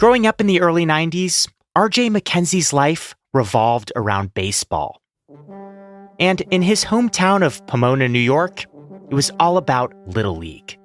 Growing up in the early 90s, R.J. Mackenzie's life revolved around baseball. And in his hometown of Pomona, New York, it was all about Little League.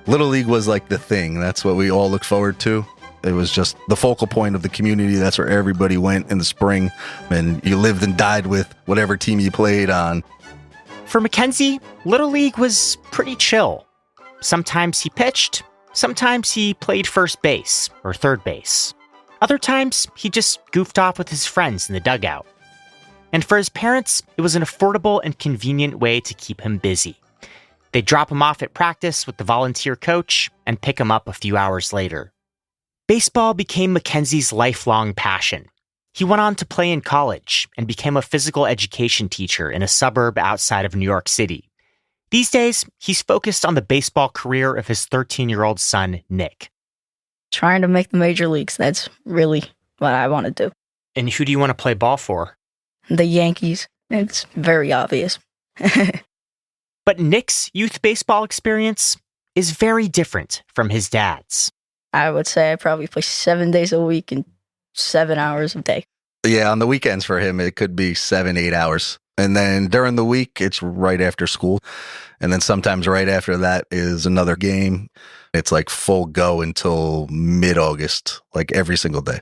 Little League was like the thing. That's what we all looked forward to. It was just the focal point of the community. That's where everybody went in the spring, and you lived and died with whatever team you played on. For Mackenzie, Little League was pretty chill. Sometimes he pitched, sometimes he played first base or third base. Other times, he just goofed off with his friends in the dugout. And for his parents, it was an affordable and convenient way to keep him busy. They'd drop him off at practice with the volunteer coach and pick him up a few hours later. Baseball became Mackenzie's lifelong passion. He went on to play in college and became a physical education teacher in a suburb outside of New York City. These days, he's focused on the baseball career of his 13-year-old son, Nick. Trying to make the major leagues, that's really what I want to do. And who do you want to play ball for? The Yankees. It's very obvious. But Nick's youth baseball experience is very different from his dad's. I would say I probably play 7 days a week and 7 hours a day. Yeah, on the weekends for him, it could be 7-8 hours. And then during the week, it's right after school. And then sometimes right after that is another game. It's like full go until mid-August, like every single day.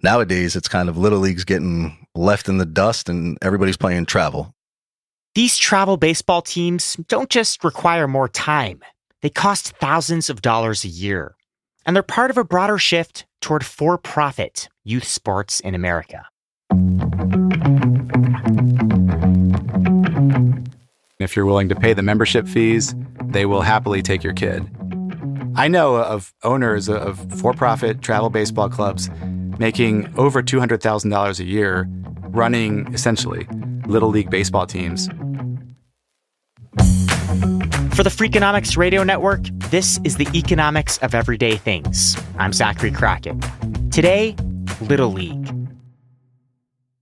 Nowadays, it's kind of Little League's getting left in the dust and everybody's playing travel. These travel baseball teams don't just require more time. They cost thousands of dollars a year. And they're part of a broader shift toward for-profit youth sports in America. If you're willing to pay the membership fees, they will happily take your kid. I know of owners of for-profit travel baseball clubs making over $200,000 a year running, essentially, Little League baseball teams. For the Freakonomics Radio Network, this is the economics of everyday things. I'm Zachary Crockett. Today, Little League.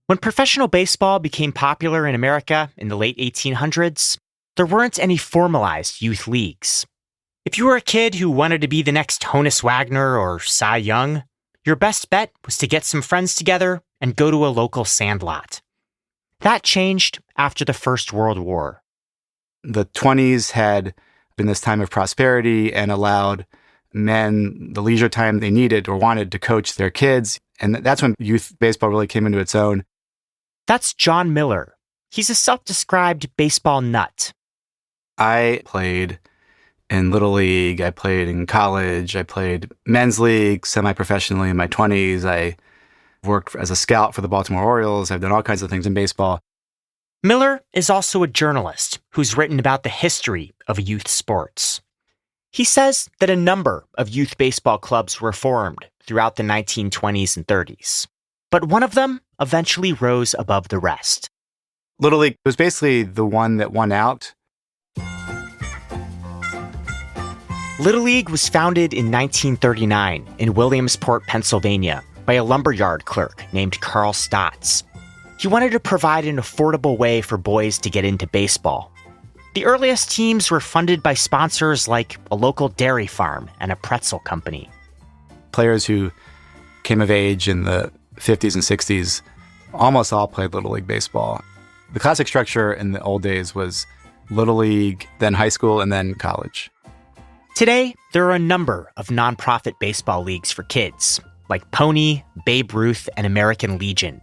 When professional baseball became popular in America in the late 1800s, there weren't any formalized youth leagues. If you were a kid who wanted to be the next Honus Wagner or Cy Young, your best bet was to get some friends together and go to a local sandlot. That changed after the First World War. The 20s had been this time of prosperity and allowed men the leisure time they needed or wanted to coach their kids. And that's when youth baseball really came into its own. That's John Miller. He's a self-described baseball nut. I played in Little League. I played in college. I played men's league semi-professionally in my 20s. I worked as a scout for the Baltimore Orioles. I've done all kinds of things in baseball. Miller is also a journalist who's written about the history of youth sports. He says that a number of youth baseball clubs were formed throughout the 1920s and 30s, but one of them eventually rose above the rest. Little League was basically the one that won out. Little League was founded in 1939 in Williamsport, Pennsylvania, by a lumberyard clerk named Carl Stotts. He wanted to provide an affordable way for boys to get into baseball. The earliest teams were funded by sponsors like a local dairy farm and a pretzel company. Players who came of age in the 50s and 60s almost all played Little League baseball. The classic structure in the old days was Little League, then high school, and then college. Today, there are a number of nonprofit baseball leagues for kids, like Pony, Babe Ruth, and American Legion.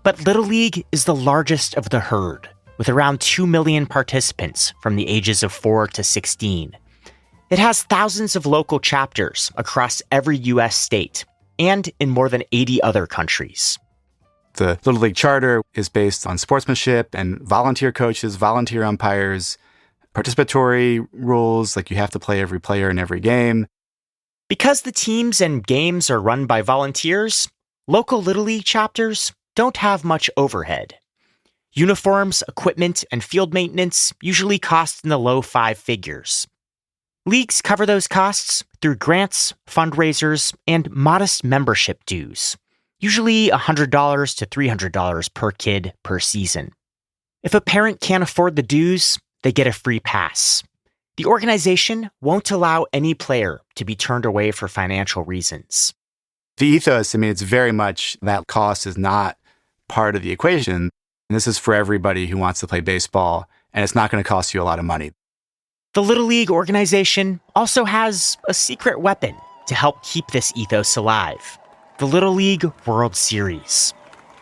But Little League is the largest of the herd, with around 2 million participants from the ages of 4 to 16. It has thousands of local chapters across every U.S. state and in more than 80 other countries. The Little League charter is based on sportsmanship and volunteer coaches, volunteer umpires, participatory rules, like you have to play every player in every game. Because the teams and games are run by volunteers, local Little League chapters don't have much overhead. Uniforms, equipment, and field maintenance usually cost in the low 5 figures. Leagues cover those costs through grants, fundraisers, and modest membership dues, usually $100 to $300 per kid per season. If a parent can't afford the dues, they get a free pass. The organization won't allow any player to be turned away for financial reasons. The ethos, it's very much that cost is not part of the equation. And this is for everybody who wants to play baseball, and it's not going to cost you a lot of money. The Little League organization also has a secret weapon to help keep this ethos alive: the Little League World Series.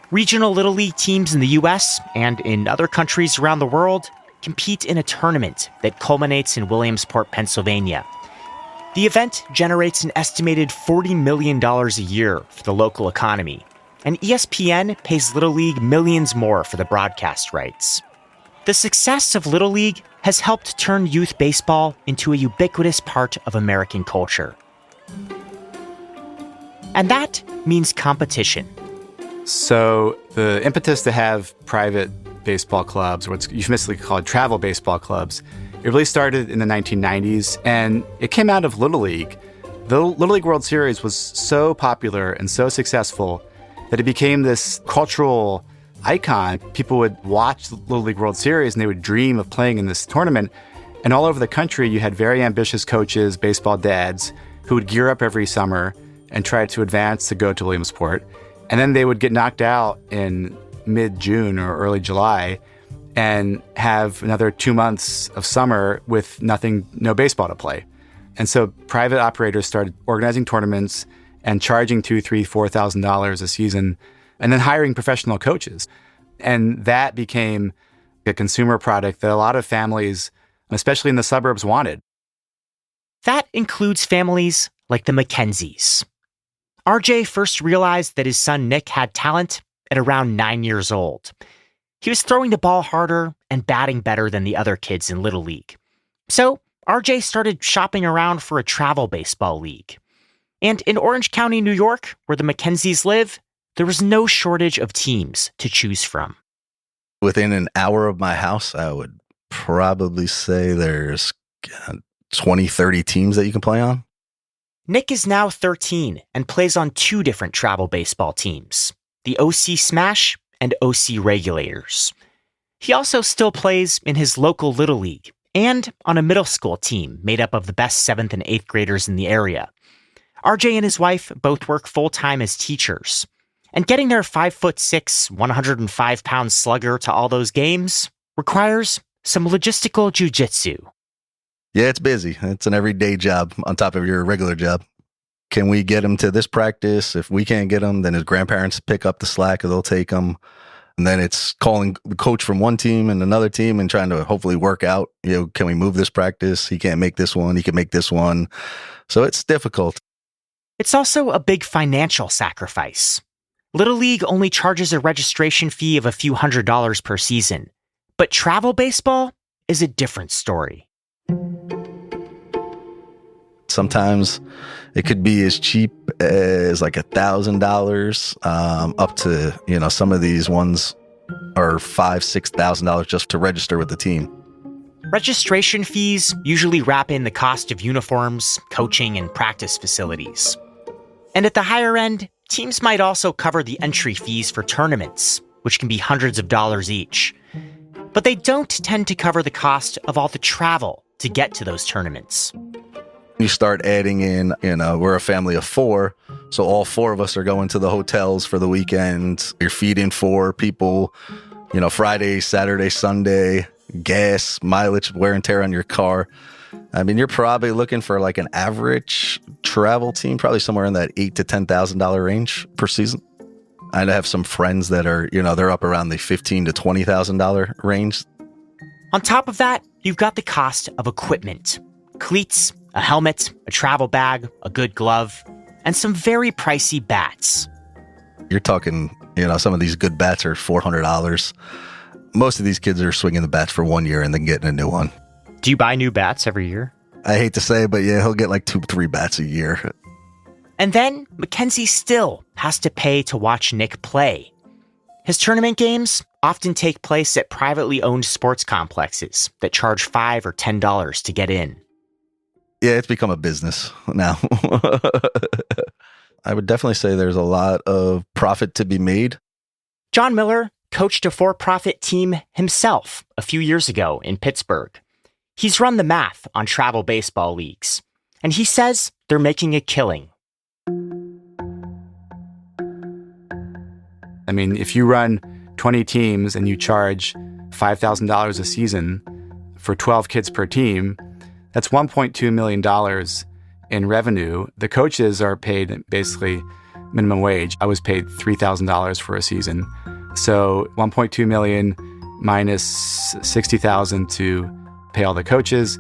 Regional Little League teams in the US and in other countries around the world compete in a tournament that culminates in Williamsport, Pennsylvania. The event generates an estimated $40 million a year for the local economy, and ESPN pays Little League millions more for the broadcast rights. The success of Little League has helped turn youth baseball into a ubiquitous part of American culture. And that means competition. So the impetus to have private baseball clubs, or what's euphemistically called travel baseball clubs, it really started in the 1990s, and it came out of Little League. The Little League World Series was so popular and so successful that it became this cultural icon. People would watch the Little League World Series and they would dream of playing in this tournament. And all over the country, you had very ambitious coaches, baseball dads, who would gear up every summer and try to advance to go to Williamsport. And then they would get knocked out in mid-June or early July and have another 2 months of summer with no baseball to play. And so private operators started organizing tournaments and charging $2,000, $3,000, $4,000 a season, and then hiring professional coaches. And that became a consumer product that a lot of families, especially in the suburbs, wanted. That includes families like the Mackenzies. RJ first realized that his son Nick had talent at around 9 years old. He was throwing the ball harder and batting better than the other kids in Little League. So RJ started shopping around for a travel baseball league. And in Orange County, New York, where the Mackenzies live, there was no shortage of teams to choose from. Within an hour of my house, I would probably say there's 20, 30 teams that you can play on. Nick is now 13 and plays on 2 different travel baseball teams, the OC Smash and OC Regulators. He also still plays in his local Little League and on a middle school team made up of the best 7th and 8th graders in the area. RJ and his wife both work full-time as teachers, and getting their 5'6", 105-pound slugger to all those games requires some logistical jujitsu. Yeah, it's busy. It's an everyday job on top of your regular job. Can we get him to this practice? If we can't get him, then his grandparents pick up the slack and they'll take him. And then it's calling the coach from one team and another team and trying to hopefully work out, can we move this practice? He can't make this one. He can make this one. So it's difficult. It's also a big financial sacrifice. Little League only charges a registration fee of a few $100s per season. But travel baseball is a different story. Sometimes it could be as cheap as like $1,000 up to, some of these ones are $5,000, $6,000 just to register with the team. Registration fees usually wrap in the cost of uniforms, coaching, and practice facilities. And at the higher end, teams might also cover the entry fees for tournaments, which can be hundreds of dollars each. But they don't tend to cover the cost of all the travel to get to those tournaments. You start adding in, we're a family of 4, so all 4 of us are going to the hotels for the weekend. You're feeding 4 people, Friday, Saturday, Sunday, gas, mileage, wear and tear on your car. You're probably looking for like an average travel team, probably somewhere in that $8,000 to $10,000 range per season. I have some friends that are, they're up around the $15,000 to $20,000 range. On top of that, you've got the cost of equipment: cleats, a helmet, a travel bag, a good glove, and some very pricey bats. You're talking, some of these good bats are $400. Most of these kids are swinging the bats for 1 year and then getting a new one. Do you buy new bats every year? I hate to say, but yeah, he'll get like 2-3 bats a year. And then Mackenzie still has to pay to watch Nick play. His tournament games often take place at privately owned sports complexes that charge $5 or $10 to get in. Yeah, it's become a business now. I would definitely say there's a lot of profit to be made. John Miller coached a for-profit team himself a few years ago in Pittsburgh. He's run the math on travel baseball leagues, and he says they're making a killing. I mean, if you run 20 teams and you charge $5,000 a season for 12 kids per team, that's $1.2 million in revenue. The coaches are paid basically minimum wage. I was paid $3,000 for a season. So $1.2 million minus $60,000 to pay all the coaches,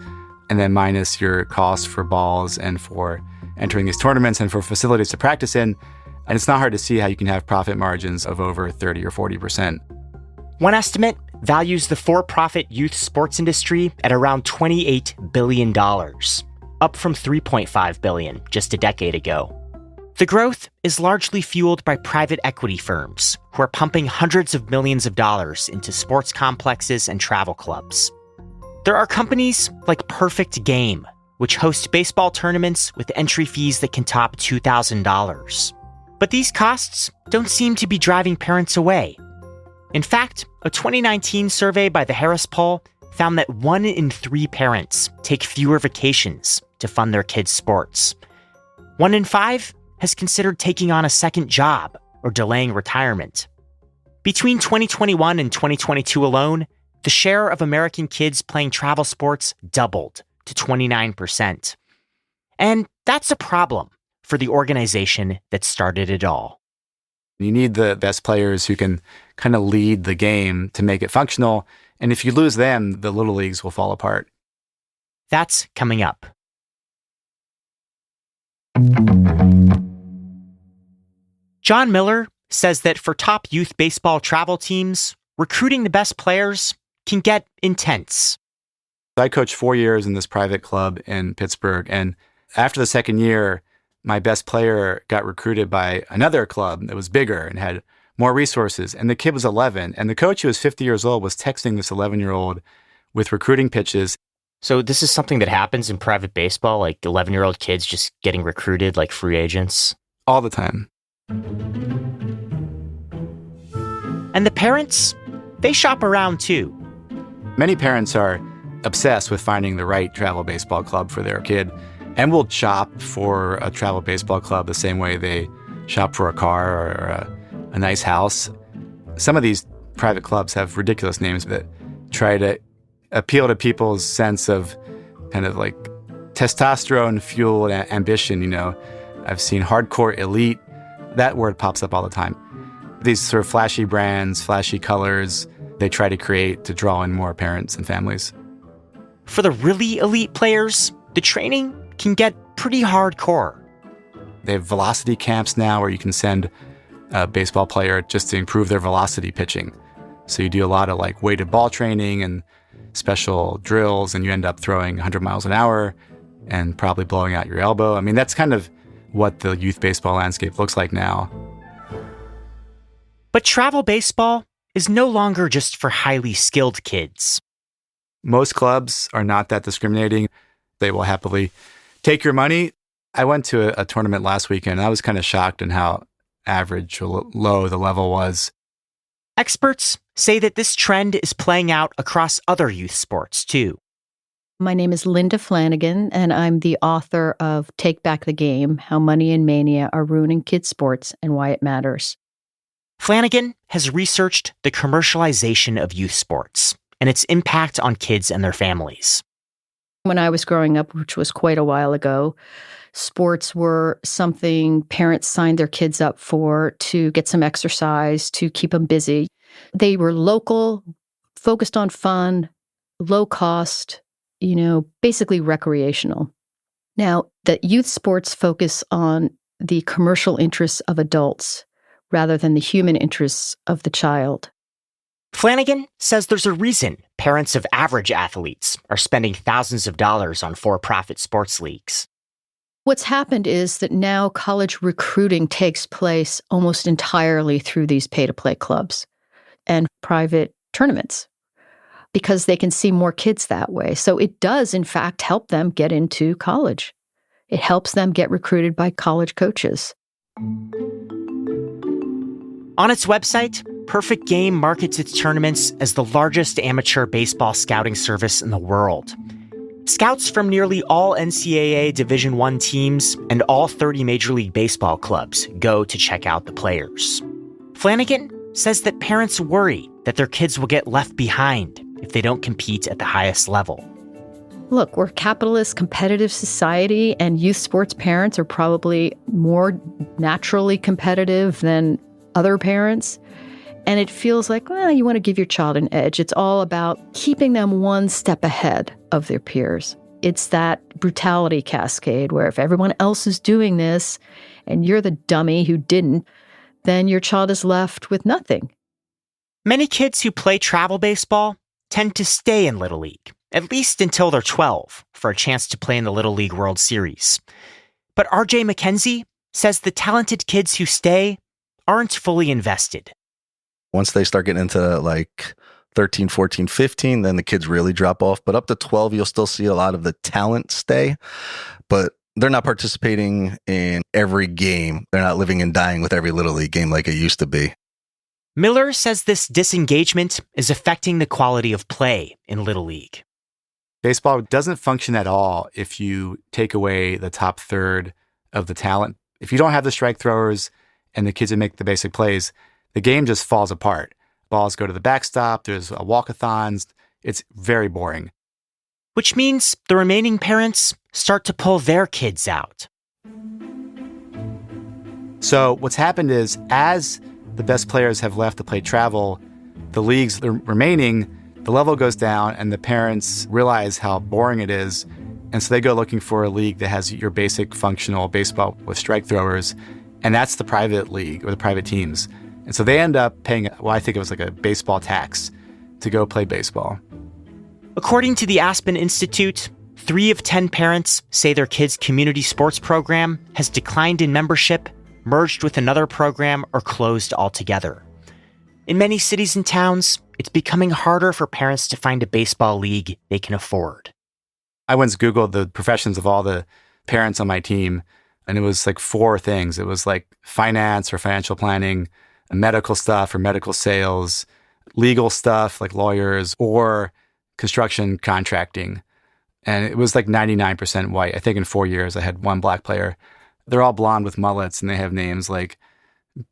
and then minus your costs for balls and for entering these tournaments and for facilities to practice in. And it's not hard to see how you can have profit margins of over 30 or 40%. One estimate values the for-profit youth sports industry at around $28 billion, up from $3.5 billion just a decade ago. The growth is largely fueled by private equity firms who are pumping hundreds of millions of dollars into sports complexes and travel clubs. There are companies like Perfect Game, which host baseball tournaments with entry fees that can top $2,000. But these costs don't seem to be driving parents away. In fact, a 2019 survey by the Harris Poll found that 1 in 3 parents take fewer vacations to fund their kids' sports. 1 in 5 has considered taking on a second job or delaying retirement. Between 2021 and 2022 alone, the share of American kids playing travel sports doubled to 29%. And that's a problem for the organization that started it all. You need the best players who can kind of lead the game to make it functional. And if you lose them, the little leagues will fall apart. That's coming up. John Miller says that for top youth baseball travel teams, recruiting the best players can get intense. I coached 4 years in this private club in Pittsburgh. And after the second year, my best player got recruited by another club that was bigger and had more resources. And the kid was 11. And the coach, who was 50 years old, was texting this 11-year-old with recruiting pitches. So this is something that happens in private baseball, like 11-year-old kids just getting recruited like free agents? All the time. And the parents, they shop around too. Many parents are obsessed with finding the right travel baseball club for their kid and will shop for a travel baseball club the same way they shop for a car or a nice house. Some of these private clubs have ridiculous names that try to appeal to people's sense of kind of like testosterone-fueled ambition, you know. I've seen hardcore elite. That word pops up all the time. These sort of flashy brands, flashy colors, they try to create to draw in more parents and families. For the really elite players, the training can get pretty hardcore. They have velocity camps now where you can send a baseball player just to improve their velocity pitching. So you do a lot of like weighted ball training and special drills, and you end up throwing 100 miles an hour and probably blowing out your elbow. I mean, that's kind of what the youth baseball landscape looks like now. But travel baseball is no longer just for highly skilled kids. Most clubs are not that discriminating. They will happily take your money. I went to a tournament last weekend, and I was kind of shocked in how average or low the level was. Experts say that this trend is playing out across other youth sports, too. My name is Linda Flanagan, and I'm the author of Take Back the Game, How Money and Mania Are Ruining Kids' Sports and Why It Matters. Flanagan has researched the commercialization of youth sports and its impact on kids and their families. When I was growing up, which was quite a while ago, sports were something parents signed their kids up for to get some exercise, to keep them busy. They were local, focused on fun, low cost, basically recreational. Now, the youth sports focus on the commercial interests of adults rather than the human interests of the child. Flanagan says there's a reason parents of average athletes are spending thousands of dollars on for-profit sports leagues. What's happened is that now college recruiting takes place almost entirely through these pay-to-play clubs and private tournaments because they can see more kids that way. So it does, in fact, help them get into college. It helps them get recruited by college coaches. On its website, Perfect Game markets its tournaments as the largest amateur baseball scouting service in the world. Scouts from nearly all NCAA Division I teams and all 30 Major League Baseball clubs go to check out the players. Flanagan says that parents worry that their kids will get left behind if they don't compete at the highest level. Look, we're a capitalist, competitive society, and youth sports parents are probably more naturally competitive than other parents. And it feels like, well, you want to give your child an edge. It's all about keeping them one step ahead of their peers. It's that brutality cascade where if everyone else is doing this and you're the dummy who didn't, then your child is left with nothing. Many kids who play travel baseball tend to stay in Little League, at least until they're 12, for a chance to play in the Little League World Series. But R.J. McKenzie says the talented kids who stay aren't fully invested. Once they start getting into like 13, 14, 15, then the kids really drop off. But up to 12, you'll still see a lot of the talent stay. But they're not participating in every game. They're not living and dying with every Little League game like it used to be. Miller says this disengagement is affecting the quality of play in Little League. Baseball doesn't function at all if you take away the top third of the talent. If you don't have the strike throwers and the kids who make the basic plays, the game just falls apart. Balls go to the backstop, there's walkathons. It's very boring. Which means the remaining parents start to pull their kids out. So what's happened is, as the best players have left to play travel, the leagues remaining, the level goes down and the parents realize how boring it is. And so they go looking for a league that has your basic functional baseball with strike throwers. And that's the private league or the private teams. And so they end up paying, well, I think it was like a baseball tax to go play baseball. According to the Aspen Institute, 3 of 10 parents say their kids' community sports program has declined in membership, merged with another program, or closed altogether. In many cities and towns, it's becoming harder for parents to find a baseball league they can afford. I once Googled the professions of all the parents on my team, and it was like 4 things. It was like finance or financial planning, medical stuff or medical sales, legal stuff like lawyers, or construction contracting. And it was like 99% white. I think in 4 years, I had 1 black player. They're all blonde with mullets, and they have names like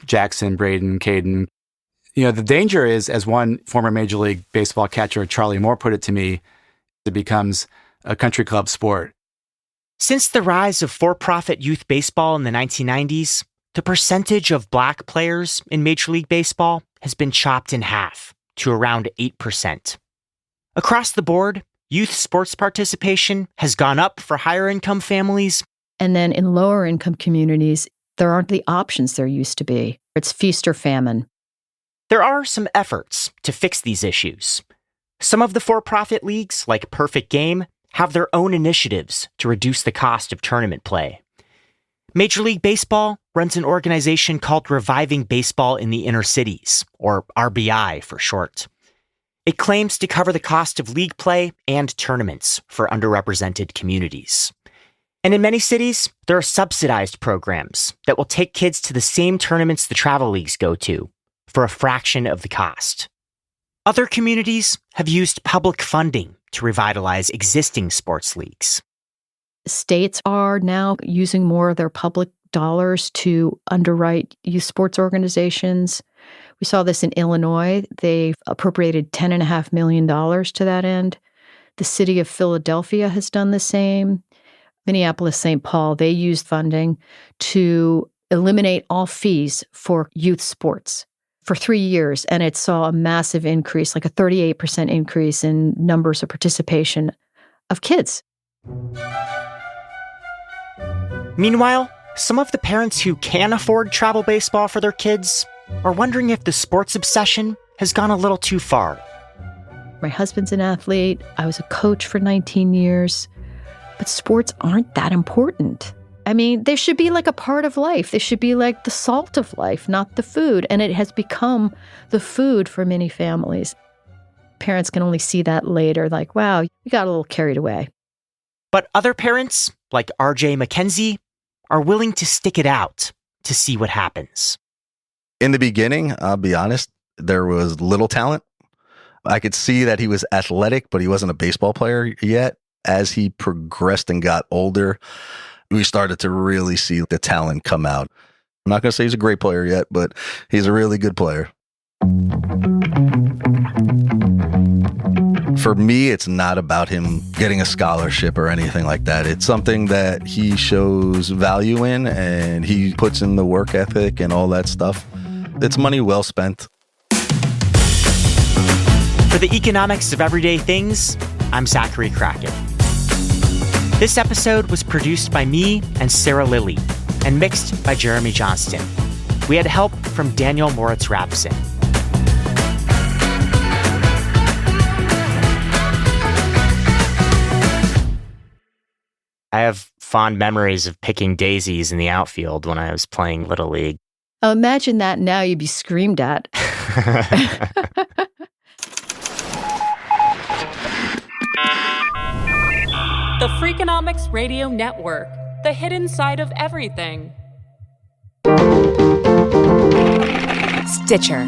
Jackson, Braden, Caden. You know, the danger is, as one former Major League Baseball catcher, Charlie Moore, put it to me, it becomes a country club sport. Since the rise of for-profit youth baseball in the 1990s, the percentage of black players in Major League Baseball has been chopped in half to around 8%. Across the board, youth sports participation has gone up for higher income families. And then in lower income communities, there aren't the options there used to be. It's feast or famine. There are some efforts to fix these issues. Some of the for-profit leagues, like Perfect Game, have their own initiatives to reduce the cost of tournament play. Major League Baseball runs an organization called Reviving Baseball in the Inner Cities, or RBI for short. It claims to cover the cost of league play and tournaments for underrepresented communities. And in many cities, there are subsidized programs that will take kids to the same tournaments the travel leagues go to for a fraction of the cost. Other communities have used public funding to revitalize existing sports leagues. States are now using more of their public dollars to underwrite youth sports organizations. We saw this in Illinois. They've appropriated $10.5 million to that end. The city of Philadelphia has done the same. Minneapolis, St. Paul, they used funding to eliminate all fees for youth sports for 3 years. And it saw a massive increase, like a 38% increase in numbers of participation of kids. Meanwhile, some of the parents who can afford travel baseball for their kids are wondering if the sports obsession has gone a little too far. My husband's an athlete. I was a coach for 19 years. But sports aren't that important. I mean, they should be like a part of life. They should be like the salt of life, not the food. And it has become the food for many families. Parents can only see that later, like, wow, you got a little carried away. But other parents, like R.J. McKenzie, are willing to stick it out to see what happens. In the beginning, I'll be honest, there was little talent. I could see that he was athletic, but he wasn't a baseball player yet. As he progressed and got older, we started to really see the talent come out. I'm not going to say he's a great player yet, but he's a really good player. For me, it's not about him getting a scholarship or anything like that. It's something that he shows value in, and he puts in the work ethic and all that stuff. It's money well spent. For the economics of everyday things, I'm Zachary Crockett. This episode was produced by me and Sarah Lilly and mixed by Jeremy Johnston. We had help from Daniel Moritz-Rapson. I have fond memories of picking daisies in the outfield when I was playing Little League. Imagine that now, you'd be screamed at. The Freakonomics Radio Network, the hidden side of everything. Stitcher.